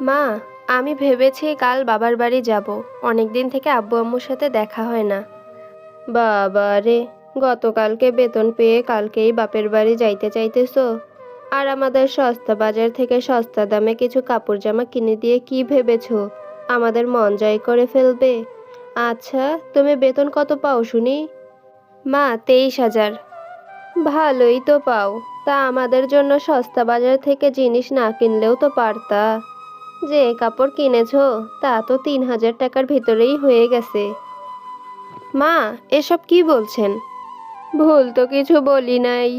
মা, আমি ভেবেছি কাল বাবার বাড়ি যাব। অনেকদিন থেকে আব্বু আম্মুর সাথে দেখা হয় না। বাবা রে, গতকালকে বেতন পেয়ে কালকেই বাপের বাড়ি যাইতে চাইতেছো? আর আমাদের সস্তা বাজার থেকে সস্তা দামে কিছু কাপড় জামা কিনে দিয়ে কি ভেবেছো আমাদের মন জয় করে ফেলবে? আচ্ছা, তুমি বেতন কত পাও শুনি? মা, 23,000। ভালোই তো পাও। তা আমাদের জন্য সস্তা বাজার থেকে জিনিস না কিনলেও তো পারতা। যে কাপড় কিনেছো তা তো 3,000 টাকার ভিতরেই হয়ে গেছে। মা, এসব কি বলছেন? ভুল তো কিছু বলি নাই।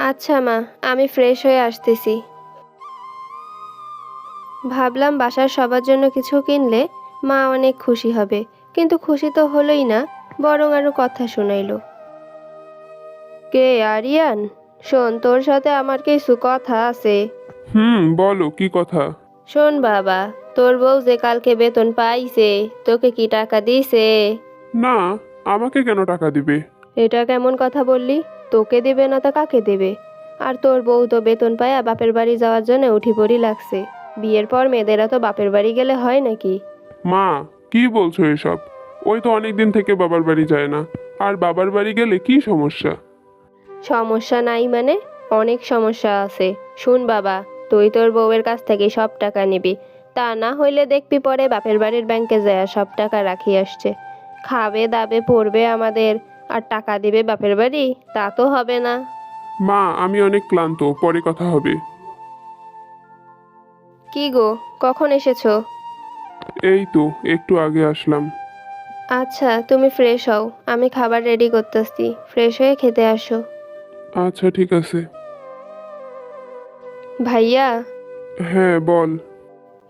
আচ্ছা মা, আমি ফ্রেশ হয়ে আসতেছি। ভাবলাম বাসার সবার জন্য কিছু কিনলে মা অনেক খুশি হবে, কিন্তু খুশি তো হলোই না, বরং আরো কথা শোনাইলো। কে আরিয়ান? শোন, তোর সাথে আমার কিছু কথা আছে। বলো কি কথা? শোন বাবা, তোর বউ যে কালকে বেতন পাইছে, তোকে কি টাকা দিছে? না, আমাকে কেন টাকা দিবে? এটা কেমন কথা বললি? তোকে দেবে না তা কাকে দেবে? আর তোর বউ তো বেতন পায়া বাপের বাড়ি যাওয়ার জন্য উঠি পড়ি লাগছে। বিয়ের পর মেয়েদেরা তো বাপের বাড়ি গেলে হয় নাকি? মা, কি বলছো এসব? ওই তো অনেক দিন থেকে বাবার বাড়ি যায় না। আর বাবার বাড়ি গেলে কি সমস্যা? সমস্যা নাই মানে? অনেক সমস্যা আছে। শুন বাবা, তুই তোর বউয়ের কাছ থেকে সব টাকা নিবি। তা না হইলে দেখবি পরে বাপের বাড়ির ব্যাংকে যায় সব টাকা রাখি আসছে। খাবে দাবে পড়বে আমাদের, আর টাকা দিবে বাপের বাড়ি? তা তো হবে না। মা, আমি অনেক ক্লান্ত, পরে কথা হবে। কি গো, কখন এসেছো? এই তো একটু আগে আসলাম। আচ্ছা, তুমি ফ্রেশ হও, আমি খাবার রেডি করতেছি, ফ্রেশ হয়ে খেতে আসো। আচ্ছা ঠিক আছে। ভাইয়া। হ্যাঁ বল।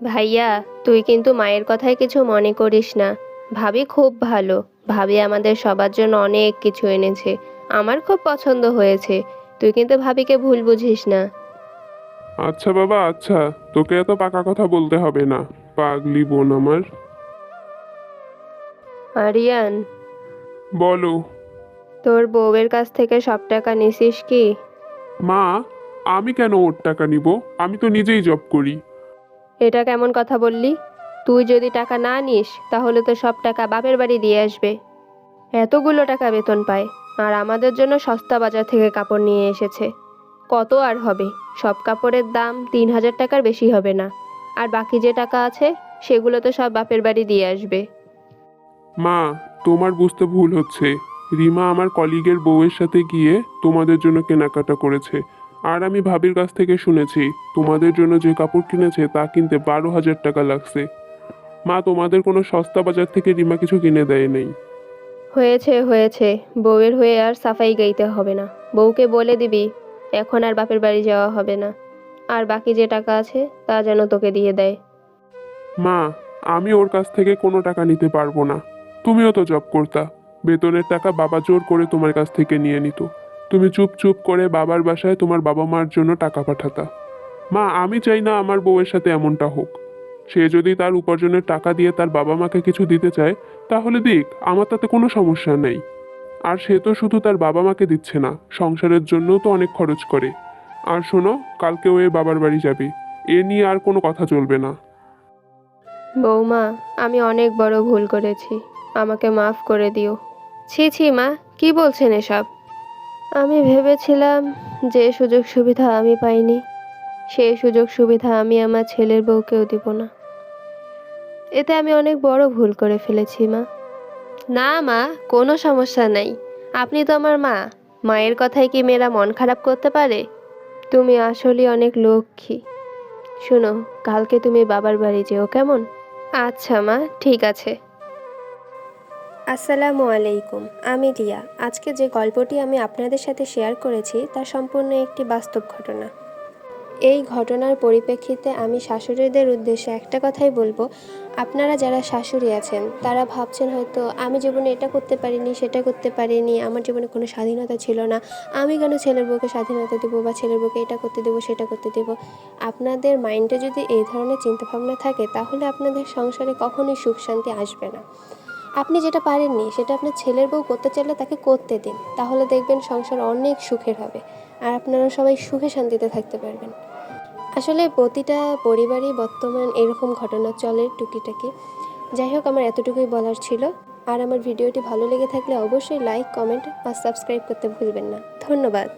ভাইয়া, তুই কিন্তু মায়ের কথায় কিছু মনে করিস না। ভাবি খুব ভালো। ভাবি আমাদের সবার জন্য অনেক কিছু এনেছে। আমার খুব পছন্দ হয়েছে। তুই কিন্তু ভাবিকে ভুল বুঝিস না। আচ্ছা বাবা, আচ্ছা। তোকে এত পাকা কথা বলতে হবে না। পাগলি বোন আমার। আরিয়ান, বলো। তোর বউয়ের কাছ থেকে সব টাকা নিছিস কি? মা, আমি কেন ওর টাকা নিব? আমি তো নিজেই জব করি। এটা কেমন কথা বললি? তুই যদি টাকা না নিস তাহলে তো সব টাকা বাপের বাড়ি দিয়ে আসবে। এতগুলো টাকা বেতন পায়, আর আমাদের জন্য সস্তা বাজার থেকে কাপড় নিয়ে এসেছে। কত আর হবে? সব কাপড়ের দাম 3,000 টাকার বেশি হবে না। আর বাকি যে টাকা আছে সেগুলো তো সব বাপের বাড়ি দিয়ে আসবে। মা, তোমার বুঝতে ভুল হচ্ছে। রিমা আমার কলিগের বউয়ের সাথে গিয়ে তোমাদের জন্য কেনাকাটা করেছে। আর আমি ভাবির কাছ থেকে শুনেছি তোমাদের জন্য যে কাপড় কিনেছে তা কিনতে 12,000 টাকা লাগছে। মা, তোমাদের কোনো সস্তা বাজার থেকে রিমা কিছু কিনে দেয় নেই। হয়েছে হয়েছে, বউয়ের হয়ে আর সাফাই গাইতে হবে না। বউকে বলে দিবি এখন আর বাপের বাড়ি যাওয়া হবে না। আর বাকি যে টাকা আছে তা যেন তোকে দিয়ে দেয়। মা, আমি ওর কাছ থেকে কোনো টাকা নিতে পারবো না। তুমিও তো জব করতা। বেতনের টাকা বাবা জোর করে তোমার কাছ থেকে নিয়ে নিত। তুমি চুপ চুপ করে বাবার বাসায় তোমার বাবা মার জন্য টাকা পাঠাতা। মা, আমি চাই না আমার বউয়ের সাথে এমনটা হোক। সে যদি তার উপার্জনের টাকা দিয়ে তার বাবা মাকে কিছু দিতে চায়, তাহলে দিক, আমার তাতে কোনো সমস্যা নেই। আর সে তো শুধু তার বাবা মাকে দিচ্ছে না, সংসারের জন্যও তো অনেক খরচ করে। আর শোনো, কালকে ও এর বাবার বাড়ি যাবে। এ নিয়ে আর কোনো কথা চলবে না। বৌমা, আমি অনেক বড় ভুল করেছি, আমাকে মাফ করে দিও। ছি ছি মা, কি বলছেন এসব? আমি ভেবেছিলাম যে সুযোগ সুবিধা আমি পাইনি সেই সুযোগ সুবিধা আমি আমার ছেলের বউকেও দিব না। এতে আমি অনেক বড় ভুল করে ফেলেছি মা। না মা, কোনো সমস্যা নাই। আপনি তো আমার মা। মায়ের কথায় কি মেয়েরা মন খারাপ করতে পারে? তুমি আসলে অনেক লক্ষ্মী। শোনো, কালকে তুমি বাবার বাড়ি যেও কেমন? আচ্ছা মা, ঠিক আছে। আসসালামু আলাইকুম, আমি রিয়া। আজকে যে গল্পটি আমি আপনাদের সাথে শেয়ার করেছি তা সম্পূর্ণ একটি বাস্তব ঘটনা। এই ঘটনার পরিপ্রেক্ষিতে আমি শাশুড়িদের উদ্দেশ্যে একটা কথাই বলবো। আপনারা যারা শাশুড়ি আছেন তারা ভাবছেন হয়তো আমি জীবনে এটা করতে পারিনি, সেটা করতে পারিনি, আমার জীবনে কোনো স্বাধীনতা ছিল না, আমি কেন ছেলের বউকে স্বাধীনতা দেবো বা ছেলের বউকে এটা করতে দেবো সেটা করতে দেবো। আপনাদের মাইন্ডে যদি এই ধরনের চিন্তাভাবনা থাকে তাহলে আপনাদের সংসারে কখনোই সুখ শান্তি আসবে না। আপনি যেটা পারেননি সেটা আপনার ছেলের বউ করতে চাইলে তাকে করতে দিন, তাহলে দেখবেন সংসার অনেক সুখের হবে। আর আপনারা সবাই সুখে শান্তিতে থাকতে পারবেন। আসলে প্রতিটা পরিবারেই বর্তমান এরকম ঘটনা চলে টুকিটাকি। যাই হোক, আমার এতটুকুই বলার ছিল। আর আমার ভিডিওটি ভালো লেগে থাকলে অবশ্যই লাইক, কমেন্ট আর সাবস্ক্রাইব করতে ভুলবেন না। ধন্যবাদ।